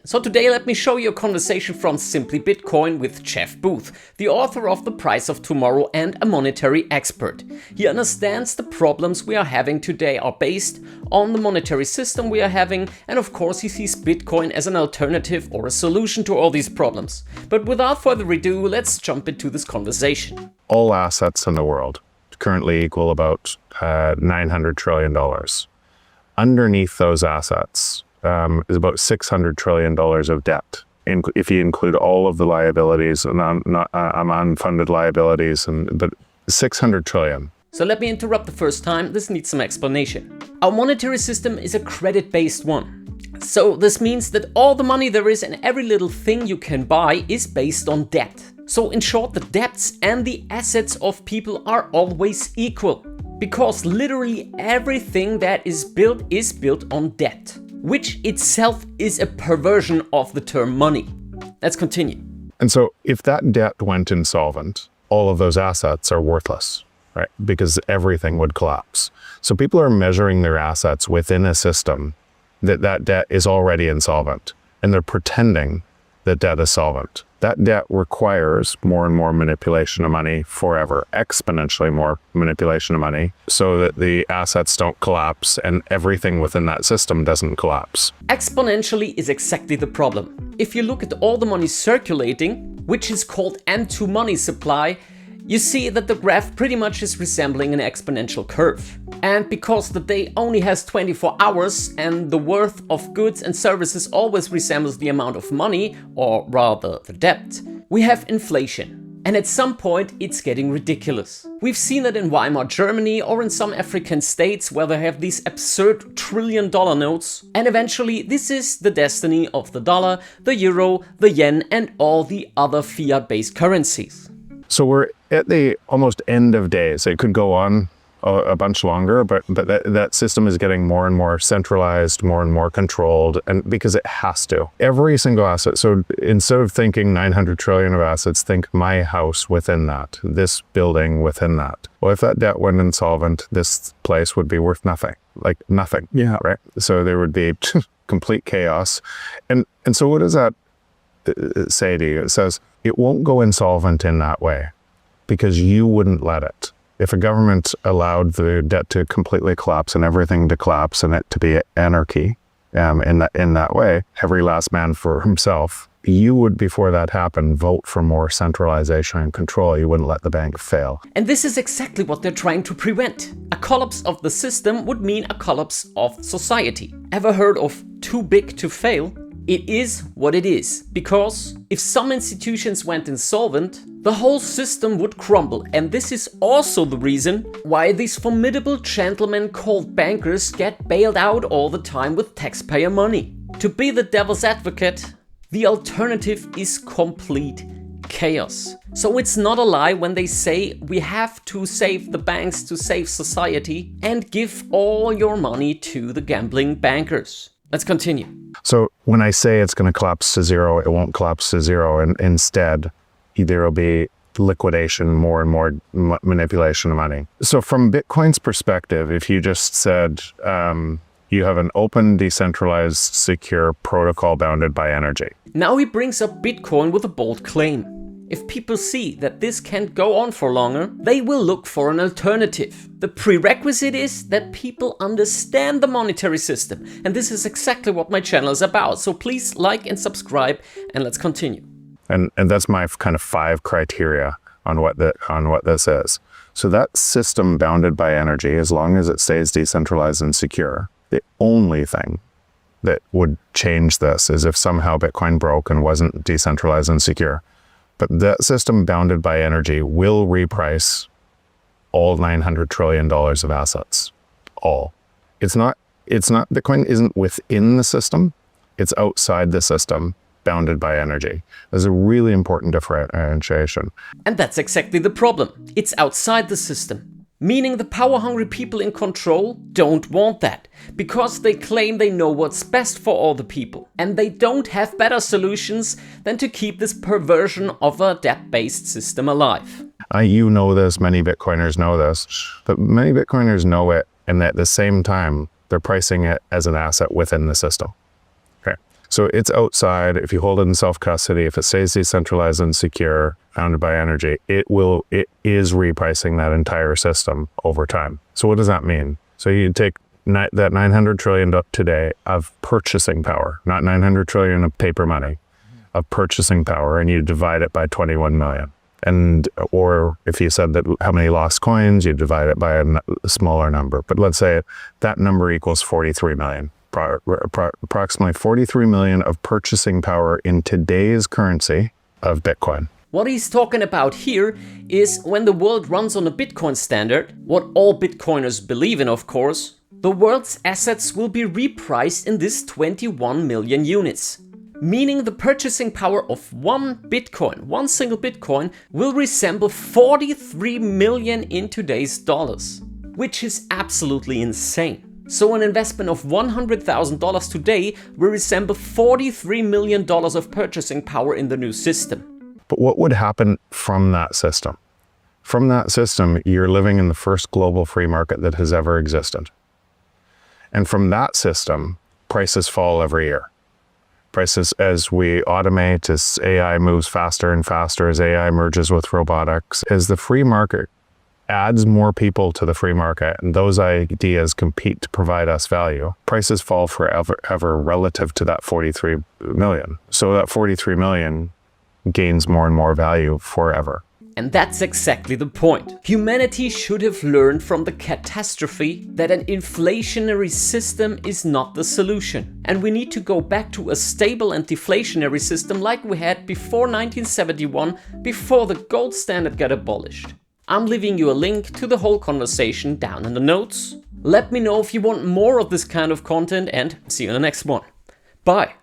So today let me show you a conversation from Simply Bitcoin with Jeff Booth, the author of The Price of Tomorrow and a monetary expert. He understands the problems we are having today are based on the monetary system we are having, and of course he sees Bitcoin as an alternative or a solution to all these problems. But without further ado, let's jump into this conversation. All assets in the world currently equal about $900 trillion. Underneath those assets is about $600 trillion of debt. If you include all of the liabilities and unfunded liabilities, but 600 trillion. So let me interrupt the first time, this needs some explanation. Our monetary system is a credit-based one. So this means that all the money there is and every little thing you can buy is based on debt. So in short, the debts and the assets of people are always equal. Because literally everything that is built on debt, which itself is a perversion of the term money. Let's continue. And so if that debt went insolvent, all of those assets are worthless, right? Because everything would collapse. So people are measuring their assets within a system that debt is already insolvent, and they're pretending that debt is solvent. That debt requires more and more manipulation of money forever, exponentially more manipulation of money, so that the assets don't collapse and everything within that system doesn't collapse. Exponentially is exactly the problem. If you look at all the money circulating, which is called M2 money supply, you see that the graph pretty much is resembling an exponential curve. And because the day only has 24 hours and the worth of goods and services always resembles the amount of money, or rather the debt, we have inflation. And at some point it's getting ridiculous. We've seen it in Weimar Germany or in some African states where they have these absurd trillion-dollar notes. And eventually this is the destiny of the dollar, the euro, the yen and all the other fiat-based currencies. So we're at the almost end of days. It could go on a bunch longer, but that system is getting more and more centralized, more and more controlled, and because it has to. Every single asset. So instead of thinking 900 trillion of assets, think my house within that, this building within that. Well, if that debt went insolvent, this place would be worth nothing, like nothing. Yeah. Right. So there would be complete chaos. And so what does that say to you? It says it won't go insolvent in that way because you wouldn't let it. If a government allowed the debt to completely collapse and everything to collapse and it to be anarchy in that way, every last man for himself, you would, before that happened, vote for more centralization and control. You wouldn't let the bank fail. And this is exactly what they're trying to prevent. A collapse of the system would mean a collapse of society. Ever heard of too big to fail? It is what it is, because if some institutions went insolvent, the whole system would crumble, and this is also the reason why these formidable gentlemen called bankers get bailed out all the time with taxpayer money. To be the devil's advocate, the alternative is complete chaos. So it's not a lie when they say we have to save the banks to save society and give all your money to the gambling bankers. Let's continue. So when I say it's going to collapse to zero, it won't collapse to zero. And instead, there will be liquidation, more and more manipulation of money. So from Bitcoin's perspective, if you just said you have an open, decentralized, secure protocol bounded by energy. Now he brings up Bitcoin with a bold claim. If people see that this can't go on for longer, they will look for an alternative. The prerequisite is that people understand the monetary system. And this is exactly what my channel is about. So please like and subscribe and let's continue. And that's my kind of 5 criteria on what this is. So that system bounded by energy, as long as it stays decentralized and secure, the only thing that would change this is if somehow Bitcoin broke and wasn't decentralized and secure. But that system bounded by energy will reprice all $900 trillion of assets. All. It's not, Bitcoin isn't within the system, it's outside the system, bounded by energy. There's a really important differentiation. And that's exactly the problem. It's outside the system. Meaning the power-hungry people in control don't want that, because they claim they know what's best for all the people, and they don't have better solutions than to keep this perversion of a debt-based system alive. You know this, many Bitcoiners know this, but many Bitcoiners know it, and at the same time, they're pricing it as an asset within the system. Okay. So it's outside. If you hold it in self-custody, if it stays decentralized and secure, founded by energy, it is repricing that entire system over time. So what does that mean? So you take that 900 trillion today of purchasing power, not 900 trillion of paper money, of purchasing power, and you divide it by 21 million. And, or if you said that how many lost coins, you divide it by a smaller number. But let's say that number equals 43 million. Approximately 43 million of purchasing power in today's currency of Bitcoin. What he's talking about here is when the world runs on a Bitcoin standard, what all Bitcoiners believe in, of course, the world's assets will be repriced in this 21 million units. Meaning the purchasing power of one single Bitcoin, will resemble 43 million in today's dollars, which is absolutely insane. So an investment of $100,000 today will resemble $43 million of purchasing power in the new system. But what would happen from that system? From that system, you're living in the first global free market that has ever existed. And from that system, prices fall every year. Prices, as we automate, as AI moves faster and faster, as AI merges with robotics, as the free market adds more people to the free market and those ideas compete to provide us value, prices fall forever relative to that 43 million. So that 43 million gains more and more value forever. And that's exactly the point. Humanity should have learned from the catastrophe that an inflationary system is not the solution. And we need to go back to a stable and deflationary system like we had before 1971, before the gold standard got abolished. I'm leaving you a link to the whole conversation down in the notes. Let me know if you want more of this kind of content and see you in the next one. Bye!